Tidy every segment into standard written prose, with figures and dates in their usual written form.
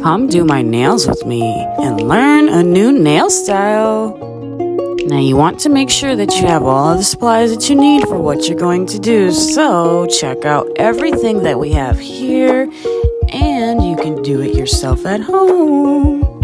Come do my nails with me and learn a new nail style. Now you want to make sure that you have all the supplies that you need for what you're going to do. So check out everything that we have here and you can do it yourself at home.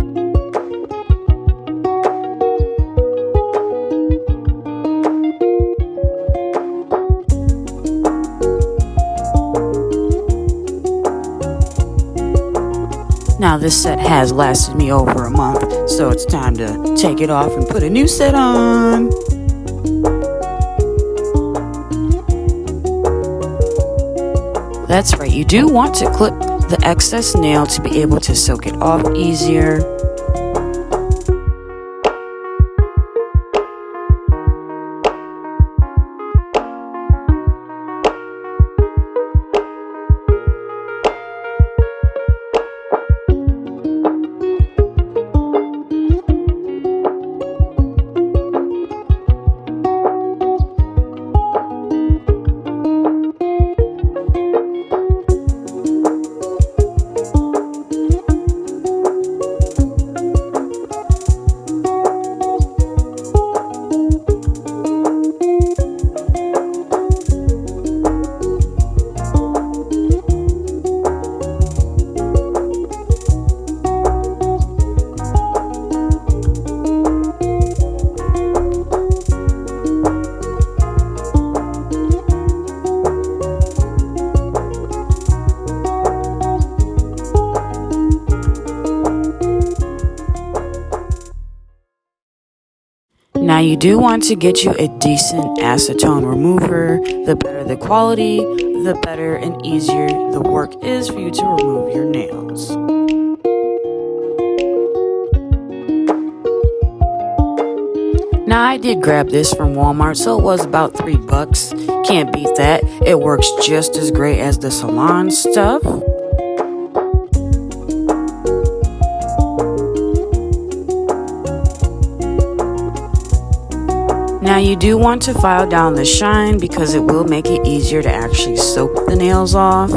Now this set has lasted me over a month, so it's time to take it off and put a new set on. That's right, you do want to clip the excess nail to be able to soak it off easier. Now you do want to get you a decent acetone remover. The better the quality, the better and easier the work is for you to remove your nails. Now I did grab this from Walmart, so it was about $3. Can't beat that. It works just as great as the salon stuff. Now you do want to file down the shine because it will make it easier to actually soak the nails off.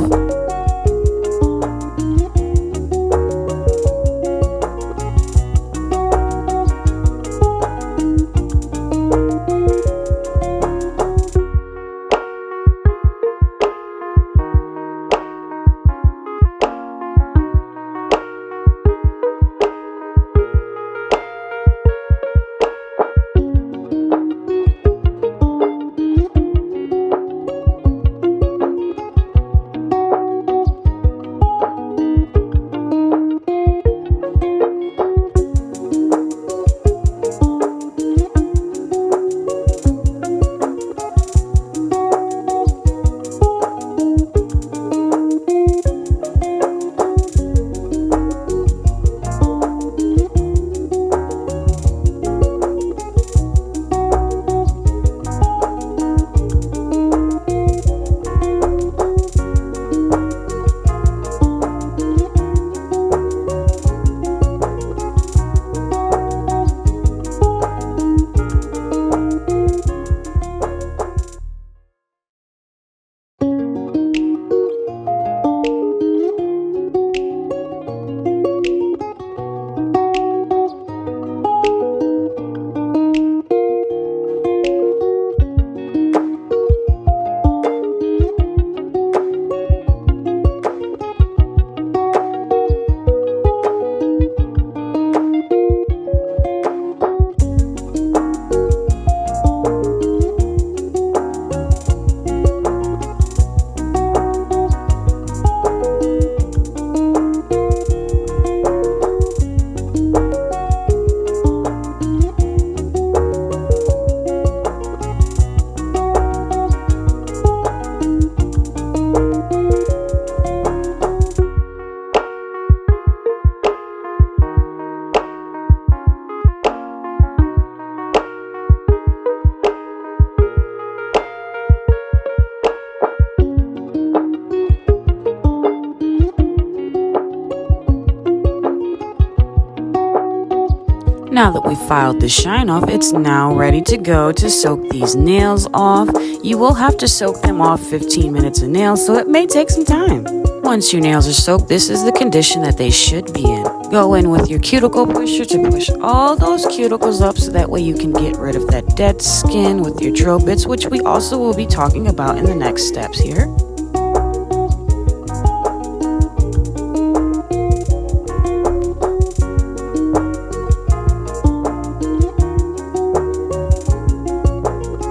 Now that we've filed the shine off, it's now ready to go to soak these nails off. You will have to soak them off 15 minutes a nail, so it may take some time. Once your nails are soaked, this is the condition that they should be in. Go in with your cuticle pusher to push all those cuticles up so that way you can get rid of that dead skin with your drill bits, which we also will be talking about in the next steps here.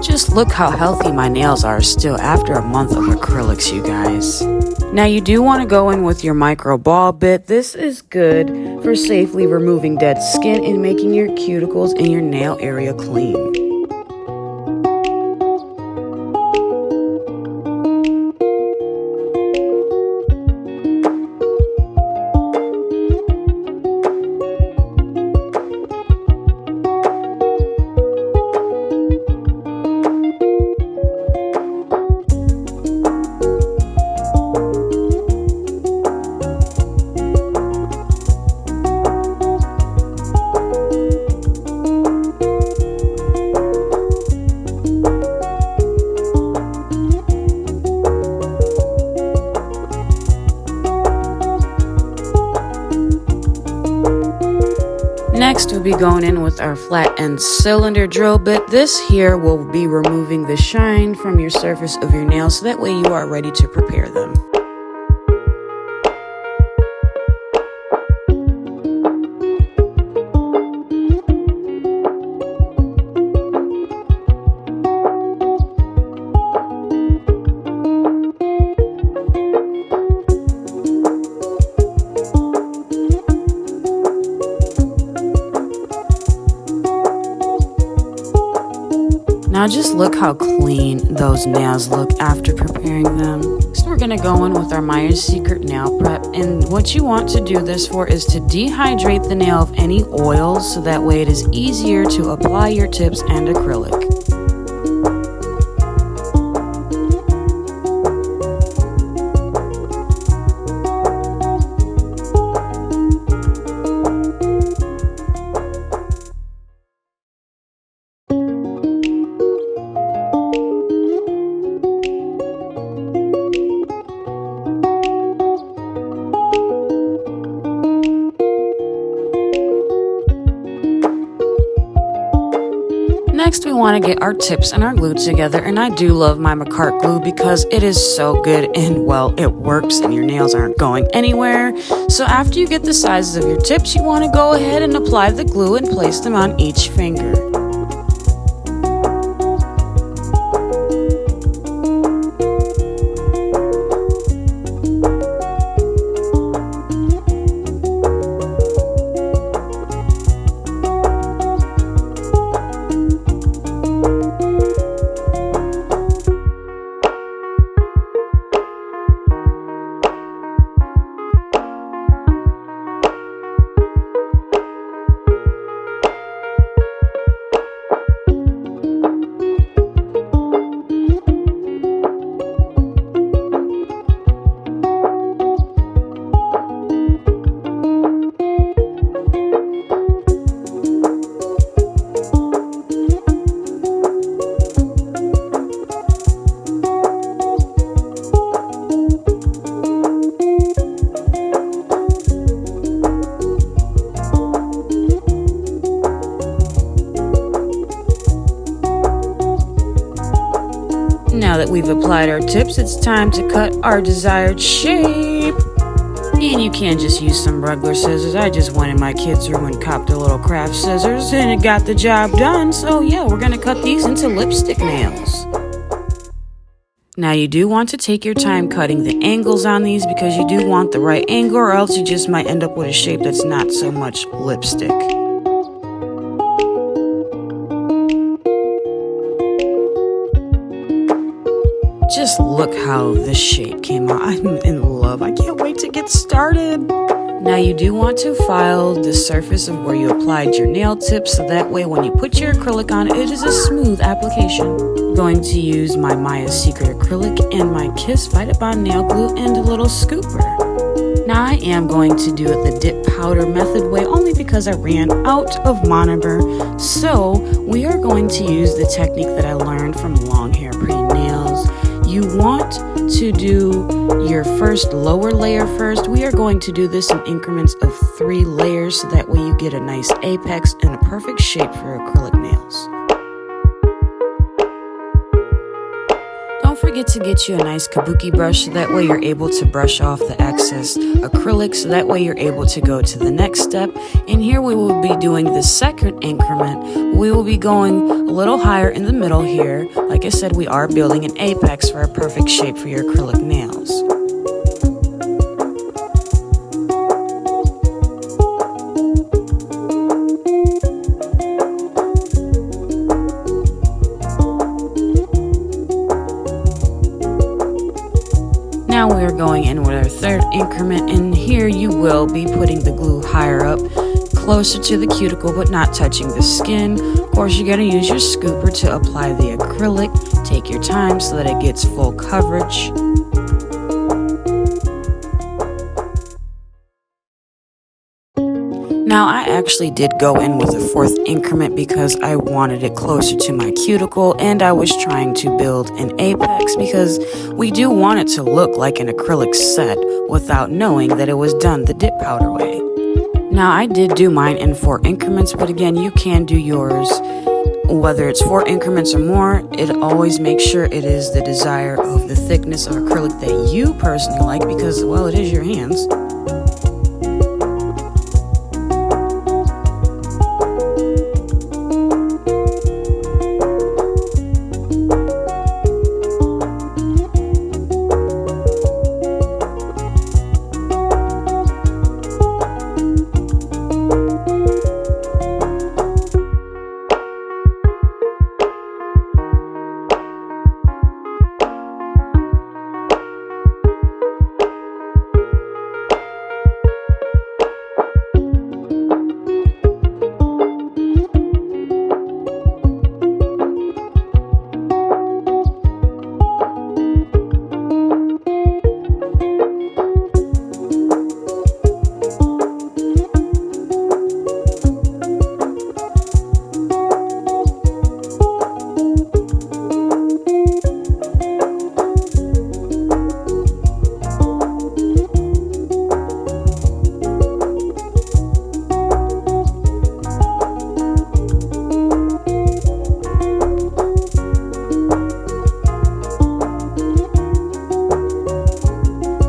Just look how healthy my nails are still after a month of acrylics, you guys. Now you do want to go in with your micro ball bit. This is good for safely removing dead skin and making your cuticles and your nail area clean. Next, we'll be going in with our flat end cylinder drill bit. This here will be removing the shine from your surface of your nails so that way you are ready to prepare them. Now just look how clean those nails look after preparing them. So we're going to go in with our Myers Secret nail prep, and what you want to do this for is to dehydrate the nail of any oils so that way it is easier to apply your tips and acrylic. Next, we want to get our tips and our glue together, and I do love my McCart glue because it is so good and, well, it works and your nails aren't going anywhere. So after you get the sizes of your tips, you want to go ahead and apply the glue and place them on each finger. Now that we've applied our tips, it's time to cut our desired shape. And you can just use some regular scissors. I just went in my kids' room and copped a little craft scissors and it got the job done. So yeah, we're gonna cut these into lipstick nails. Now you do want to take your time cutting the angles on these because you do want the right angle, or else you just might end up with a shape that's not so much lipstick. Just look how this shape came out. I'm in love. I can't wait to get started. Now you do want to file the surface of where you applied your nail tips so that way when you put your acrylic on, it is a smooth application. I'm going to use my Myers Secret acrylic and my Kiss Vita-Bond nail glue and a little scooper. Now I am going to do it the dip powder method way only because I ran out of monomer. So we are going to use the technique that I learned from Long Hair Pretty Nails. You want to do your first lower layer first, we are going to do this in increments of 3 layers so that way you get a nice apex and a perfect shape for your acrylic nails. Don't forget to get you a nice kabuki brush so that way you're able to brush off the excess acrylic so that way you're able to go to the next step. And here we will be doing the second increment. We will be going a little higher in the middle here. Like I said, we are building an apex for a perfect shape for your acrylic nails. Now we are going in with our third increment, and here you will be putting the glue higher up, closer to the cuticle but not touching the skin. Of course, you're going to use your scooper to apply the acrylic. Take your time so that it gets full coverage. Now, I actually did go in with a 4th increment because I wanted it closer to my cuticle and I was trying to build an apex because we do want it to look like an acrylic set without knowing that it was done the dip powder way. Now, I did do mine in 4 increments, but again, you can do yours whether it's 4 increments or more. It always makes sure it is the desire of the thickness of acrylic that you personally like because, well, it is your hands.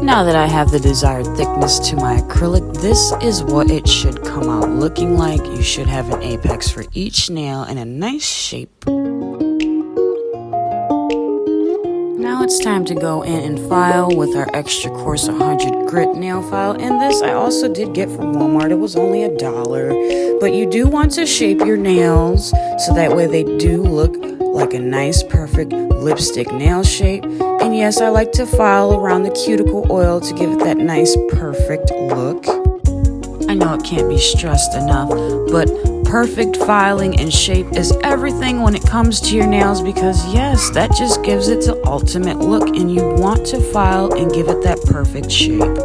Now that I have the desired thickness to my acrylic, this is what it should come out looking like. You should have an apex for each nail and a nice shape. Now it's time to go in and file with our extra coarse 100 grit nail file. And this I also did get from Walmart. It was only $1. But you do want to shape your nails so that way they do look like a nice perfect lipstick nail shape. And yes, I like to file around the cuticle oil to give it that nice perfect look. I know it can't be stressed enough, but perfect filing and shape is everything when it comes to your nails because yes, that just gives it the ultimate look and you want to file and give it that perfect shape.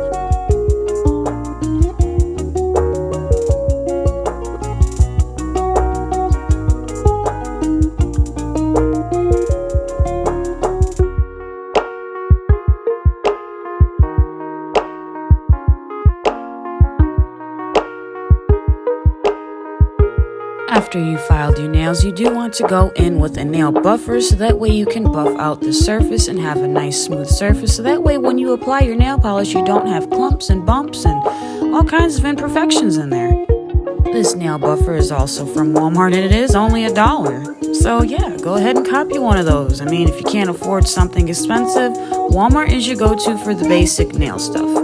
After you filed your nails, you do want to go in with a nail buffer so that way you can buff out the surface and have a nice smooth surface. So that way when you apply your nail polish, you don't have clumps and bumps and all kinds of imperfections in there. This nail buffer is also from Walmart and it is only $1. So yeah, go ahead and copy one of those. I mean, if you can't afford something expensive, Walmart is your go-to for the basic nail stuff.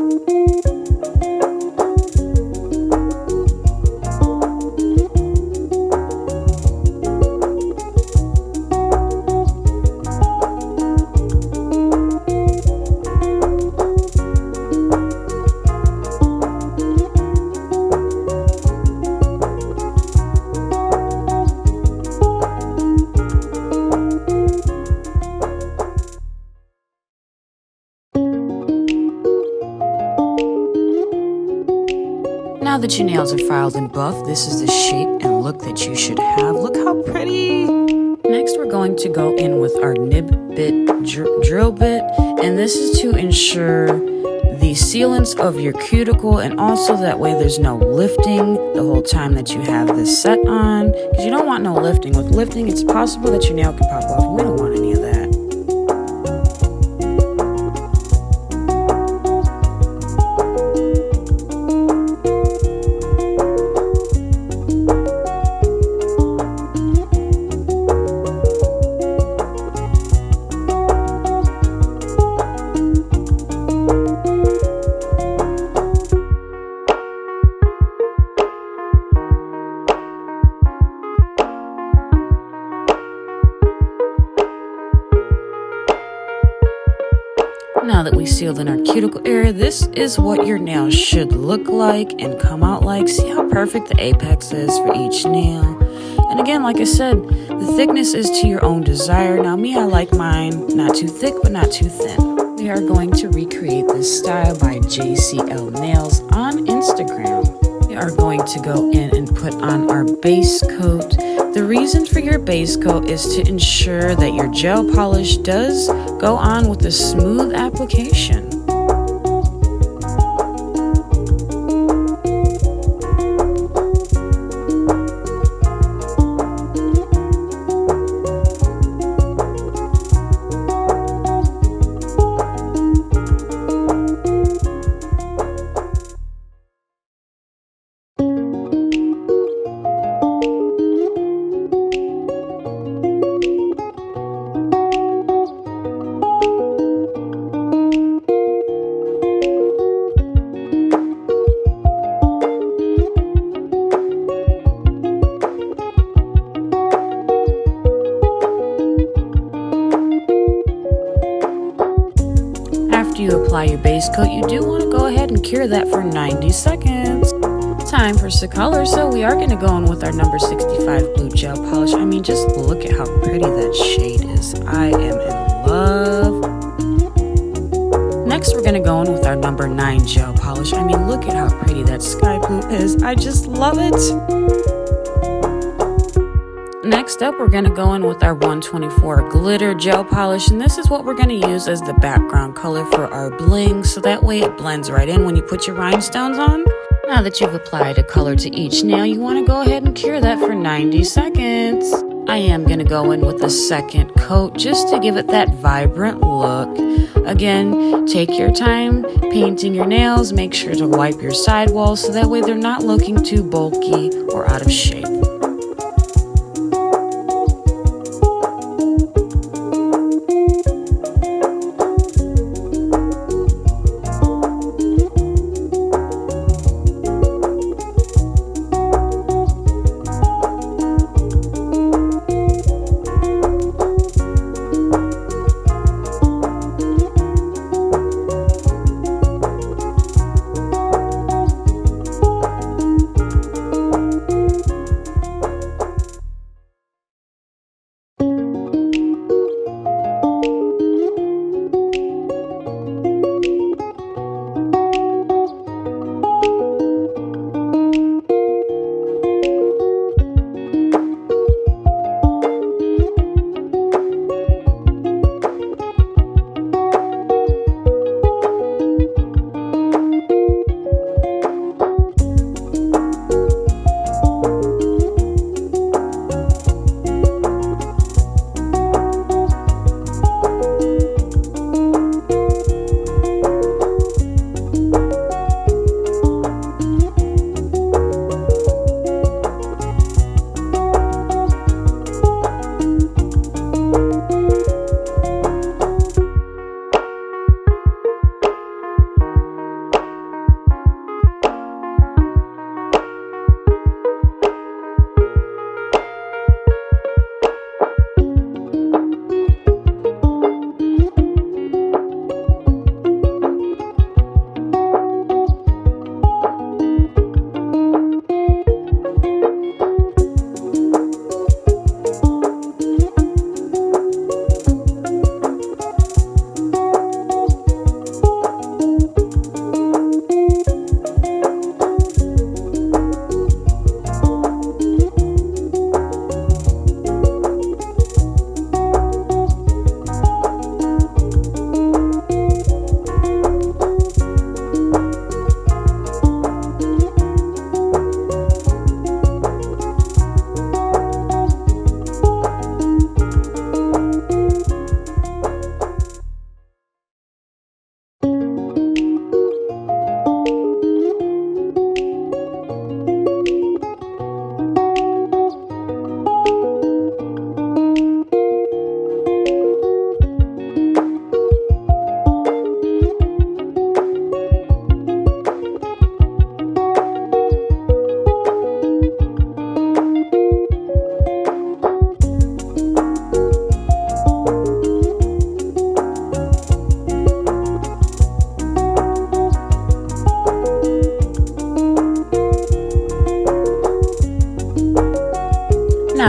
Now that your nails are filed and buffed, this is the shape and look that you should have. Look how pretty! Next, we're going to go in with our nib bit drill bit, and this is to ensure the sealants of your cuticle, and also that way there's no lifting the whole time that you have this set on, because you don't want no lifting. With lifting, it's possible that your nail can pop off, and we don't want any of that. Now that we sealed in our cuticle area, this is what your nail should look like and come out like. See how perfect the apex is for each nail. And again, like I said, the thickness is to your own desire. Now me, I like mine not too thick, but not too thin. We are going to recreate this style by JCL Nails on Instagram. We are going to go in and put on our base coat. The reason for your base coat is to ensure that your gel polish does go on with a smooth application. After you apply your base coat, you do want to go ahead and cure that for 90 seconds. Time for some color, so we are going to go in with our number 65 blue gel polish. I mean, just look at how pretty that shade is. I am in love. Next, we're going to go in with our number 9 gel polish. I mean, look at how pretty that sky blue is. I just love it. Next up, we're going to go in with our 124 glitter gel polish, and this is what we're going to use as the background color for our bling, so that way it blends right in when you put your rhinestones on. Now that you've applied a color to each nail, you want to go ahead and cure that for 90 seconds. I am going to go in with a second coat just to give it that vibrant look. Again, take your time painting your nails. Make sure to wipe your sidewalls so that way they're not looking too bulky or out of shape.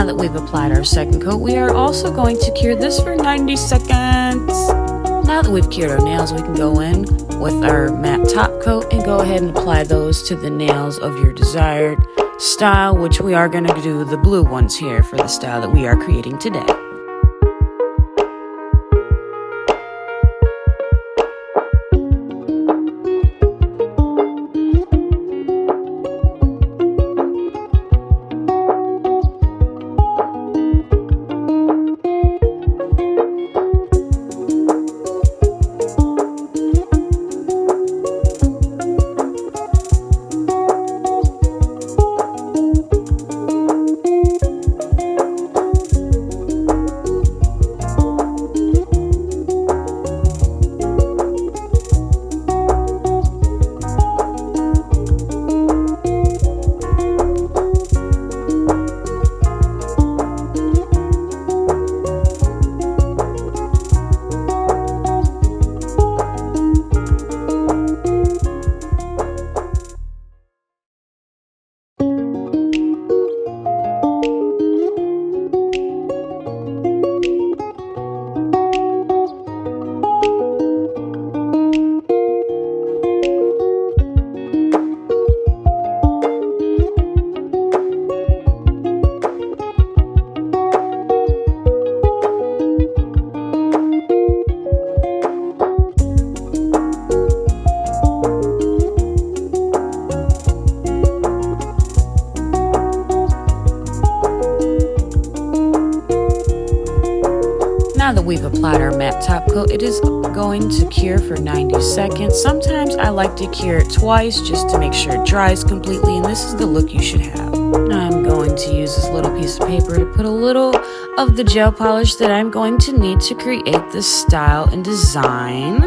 Now that we've applied our second coat, we are also going to cure this for 90 seconds. Now that we've cured our nails, we can go in with our matte top coat and go ahead and apply those to the nails of your desired style, which we are going to do the blue ones here for the style that we are creating today. Now that we've applied our matte top coat, it is going to cure for 90 seconds. Sometimes I like to cure it twice just to make sure it dries completely, and this is the look you should have. Now I'm going to use this little piece of paper to put a little of the gel polish that I'm going to need to create this style and design.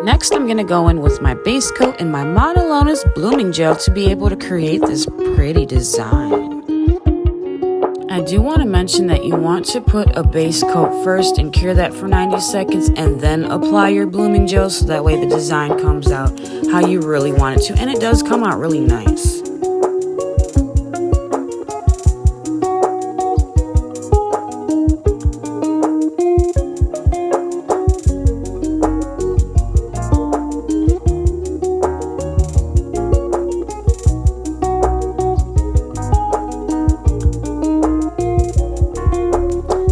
Next, I'm going to go in with my base coat and my Modelona's blooming gel to be able to create this pretty design. I do want to mention that you want to put a base coat first and cure that for 90 seconds and then apply your blooming gel so that way the design comes out how you really want it to, and it does come out really nice.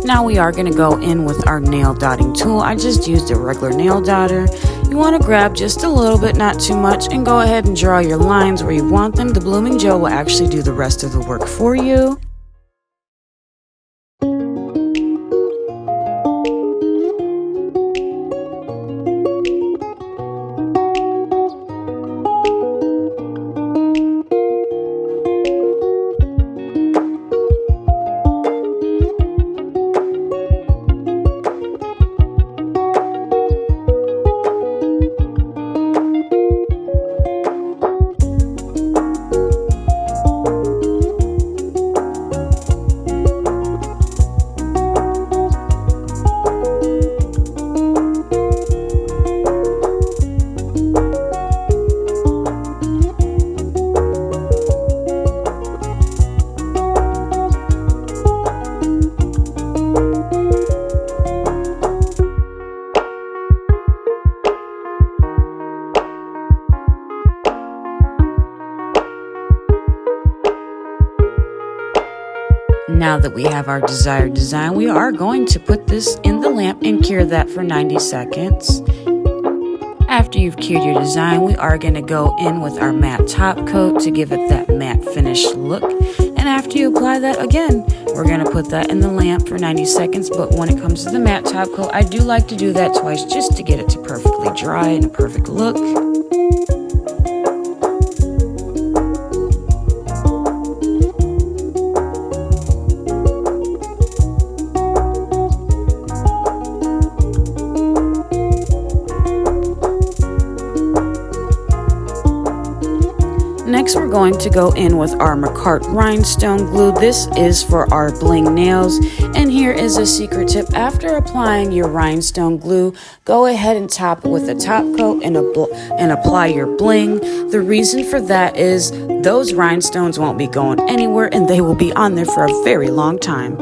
Now we are going to go in with our nail dotting tool. I just used a regular nail dotter. You want to grab just a little bit, not too much, and go ahead and draw your lines where you want them. The blooming gel will actually do the rest of the work for you. Now that we have our desired design, we are going to put this in the lamp and cure that for 90 seconds. After you've cured your design, we are going to go in with our matte top coat to give it that matte finish look. And after you apply that, again, we're going to put that in the lamp for 90 seconds. But when it comes to the matte top coat, I do like to do that twice just to get it to perfectly dry and a perfect look. Next, we're going to go in with our McCart rhinestone glue. This is for our bling nails. And here is a secret tip. After applying your rhinestone glue, go ahead and top it with a top coat and apply your bling. The reason for that is those rhinestones won't be going anywhere and they will be on there for a very long time.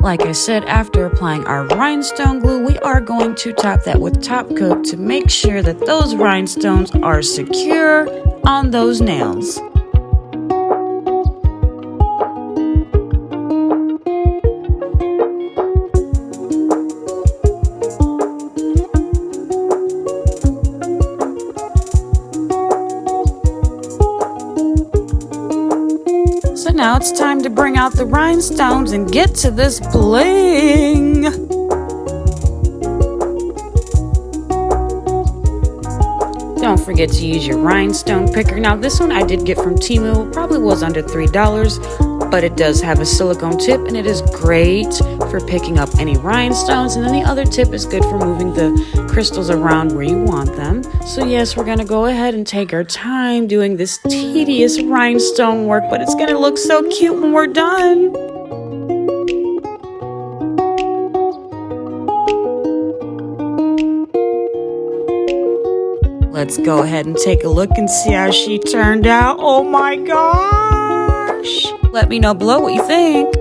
Like I said, after applying our rhinestone glue, we are going to top that with top coat to make sure that those rhinestones are secure on those nails. So now it's time to bring out the rhinestones and get to this bling. Don't forget to use your rhinestone picker. Now this one I did get from Temu, probably was under $3, but it does have a silicone tip and it is great for picking up any rhinestones. And then the other tip is good for moving the crystals around where you want them. So yes, we're gonna go ahead and take our time doing this tedious rhinestone work, but it's gonna look so cute when we're done. Let's go ahead and take a look and see how she turned out. Oh my gosh! Let me know below what you think.